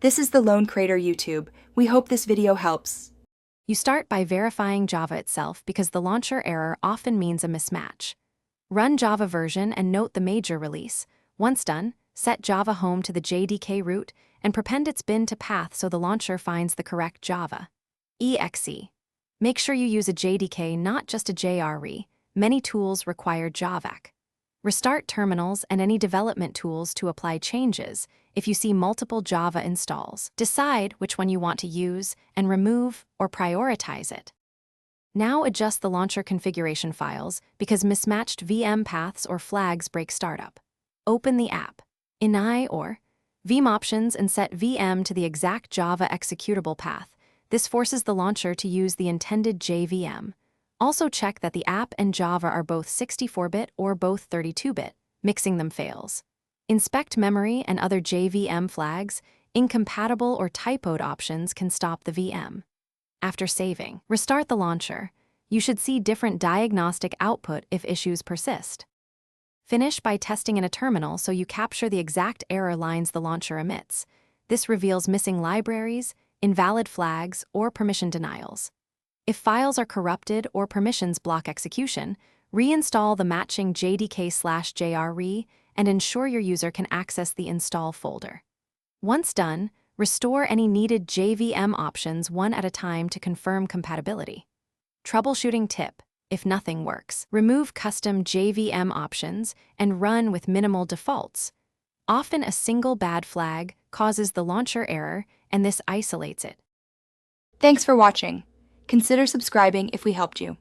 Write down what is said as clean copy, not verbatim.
This is the Lone Creator YouTube. We hope this video helps. You start by verifying Java itself because the launcher error often means a mismatch. Run Java version and note the major release. Once done, set Java home to the JDK root and prepend its bin to path so the launcher finds the correct Java. exe. Make sure you use a JDK, not just a JRE. Many tools require JAVAC. Restart terminals and any development tools to apply changes if you see multiple Java installs. Decide which one you want to use and remove or prioritize it. Now adjust the launcher configuration files because mismatched VM paths or flags break startup. Open the app, ini or VM options and set VM to the exact Java executable path. This forces the launcher to use the intended JVM. Also check that the app and Java are both 64-bit or both 32-bit. Mixing them fails. Inspect memory and other JVM flags. Incompatible or typoed options can stop the VM. After saving, restart the launcher. You should see different diagnostic output if issues persist. Finish by testing in a terminal so you capture the exact error lines the launcher emits. This reveals missing libraries, invalid flags, or permission denials. If files are corrupted or permissions block execution, reinstall the matching JDK/JRE and ensure your user can access the install folder. Once done, restore any needed JVM options one at a time to confirm compatibility. Troubleshooting tip: if nothing works, remove custom JVM options and run with minimal defaults. Often a single bad flag causes the launcher error, and this isolates it. Thanks for watching. Consider subscribing if we helped you.